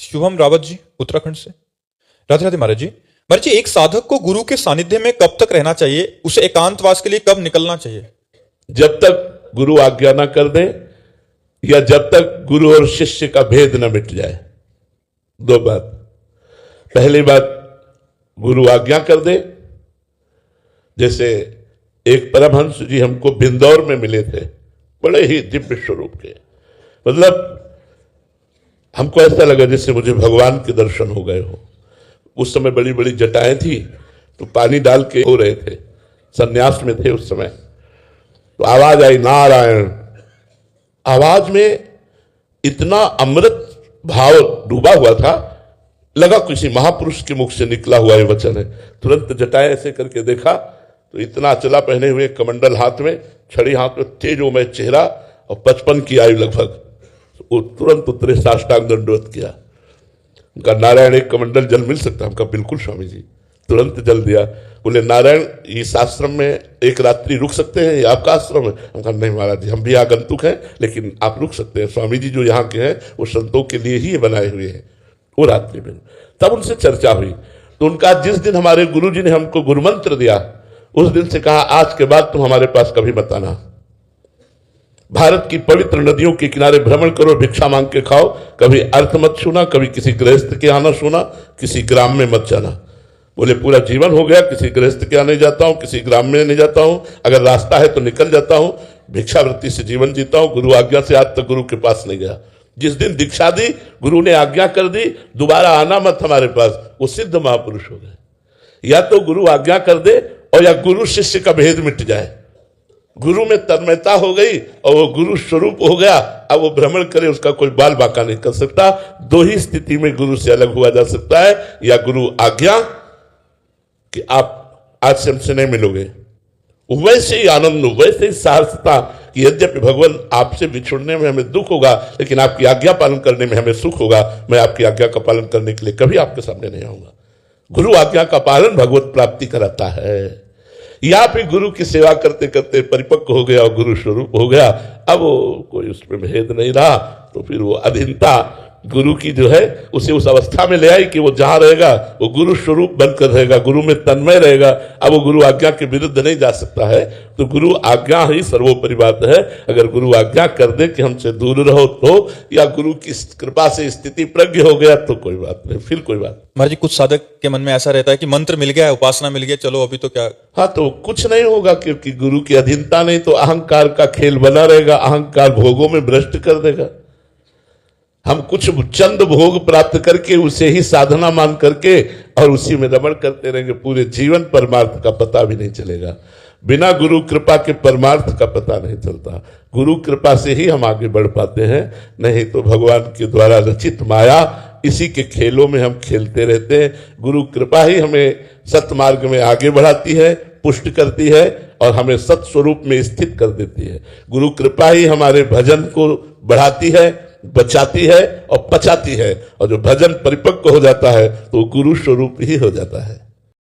शुभम रावत जी उत्तराखंड से। राधे राधे महाराज जी। महाराज जी, एक साधक को गुरु के सानिध्य में कब तक रहना चाहिए? उसे एकांतवास के लिए कब निकलना चाहिए? जब तक गुरु आज्ञा ना कर दे या जब तक गुरु और शिष्य का भेद न मिट जाए। दो बात। पहली बात, गुरु आज्ञा कर दे। जैसे एक परमहंस जी हमको बिंदौर में मिले थे, बड़े ही दिव्य स्वरूप के, मतलब हमको ऐसा लगा जैसे मुझे भगवान के दर्शन हो गए हो। उस समय बड़ी बड़ी जटाएं थी तो पानी डाल के हो रहे थे, सन्यास में थे उस समय। तो आवाज आई नारायण। आवाज में इतना अमृत भाव डूबा हुआ था, लगा किसी महापुरुष के मुख से निकला हुआ ये वचन है। तुरंत जटाएं ऐसे करके देखा तो इतना चला पहने हुए, कमंडल हाथ में, छड़ी हाथ में, तेजोमय चेहरा और 55 की आयु लगभग। वो तुरंत उतरे, साष्टांग दंडवत किया। उनका नारायण एक कमंडल जल मिल सकता? हमका बिल्कुल स्वामी जी। तुरंत जल दिया। बोले नारायण, इस आश्रम में एक रात्रि रुक सकते हैं? ये आपका आश्रम है? हम कहा नहीं महाराज जी, हम भी आगंतुक हैं, लेकिन आप रुक सकते हैं। स्वामी जी जो यहाँ के हैं वो संतों के लिए ही बनाए हुए हैं। वो रात्रि में तब उनसे चर्चा हुई तो उनका, जिस दिन हमारे गुरु जी ने हमको गुरुमंत्र दिया उस दिन से कहा आज के बाद तुम हमारे पास कभी मत आना। भारत की पवित्र नदियों के किनारे भ्रमण करो, भिक्षा मांग के खाओ, कभी अर्थ मत सुना, कभी किसी गृहस्थ के आना सुना, किसी ग्राम में मत जाना। बोले पूरा जीवन हो गया, किसी गृहस्थ के यहाँ नहीं जाता हूं, किसी ग्राम में नहीं जाता हूं, अगर रास्ता है तो निकल जाता हूं, भिक्षावृत्ति से जीवन जीता हूं, गुरु आज्ञा से आज तक गुरु के पास नहीं गया। जिस दिन दीक्षा दी, गुरु ने आज्ञा कर दी दोबारा आना मत हमारे पास, वो सिद्ध महापुरुष हो गए। या तो गुरु आज्ञा कर दे और या गुरु शिष्य का भेद मिट जाए। गुरु में तन्मयता हो गई और वो गुरु स्वरूप हो गया। अब वो भ्रमण करे, उसका कोई बाल बांका नहीं कर सकता। दो ही स्थिति में गुरु से अलग हुआ जा सकता है, या गुरु आज्ञा कि आप आज से हमसे नहीं मिलोगे, वैसे ही आनंद, वैसे ही सहर्षता कि यद्यपि भगवान आपसे बिछुड़ने में हमें दुख होगा लेकिन आपकी आज्ञा पालन करने में हमें सुख होगा। मैं आपकी आज्ञा का पालन करने के लिए कभी आपके सामने नहीं आऊंगा। गुरु आज्ञा का पालन भगवत प्राप्ति कराता है। या फिर गुरु की सेवा करते करते परिपक्व हो गया और गुरु स्वरूप हो गया, अब वो कोई उसमें भेद नहीं रहा, तो फिर वो अधीनता गुरु की जो है उसे उस अवस्था में ले आई कि वो जहां रहेगा वो गुरु स्वरूप बनकर रहेगा, गुरु में तन्मय रहेगा। अब वो गुरु आज्ञा के विरुद्ध नहीं जा सकता है। तो गुरु आज्ञा ही सर्वोपरि बात है। अगर गुरु आज्ञा कर दे कि हमसे दूर रहो तो, या गुरु की कृपा से स्थिति प्रज्ञ हो गया तो कोई बात नहीं, फिर कोई बात। महाराज जी, कुछ साधक के मन में ऐसा रहता है कि मंत्र मिल गया है, उपासना मिल गया, चलो अभी तो क्या। हाँ, तो कुछ नहीं होगा क्योंकि गुरु की अधीनता नहीं तो अहंकार का खेल बना रहेगा। अहंकार भोगों में भ्रष्ट कर देगा। हम कुछ चंद भोग प्राप्त करके उसे ही साधना मान करके और उसी में रमण करते रहेंगे, पूरे जीवन परमार्थ का पता भी नहीं चलेगा। बिना गुरु कृपा के परमार्थ का पता नहीं चलता। गुरु कृपा से ही हम आगे बढ़ पाते हैं, नहीं तो भगवान के द्वारा रचित माया, इसी के खेलों में हम खेलते रहते हैं। गुरु कृपा ही हमें सत्मार्ग में आगे बढ़ाती है, पुष्ट करती है और हमें सत्स्वरूप में स्थित कर देती है। गुरु कृपा ही हमारे भजन को बढ़ाती है, बचाती है और पचाती है। और जो भजन परिपक्व हो जाता है तो गुरु स्वरूप ही हो जाता है।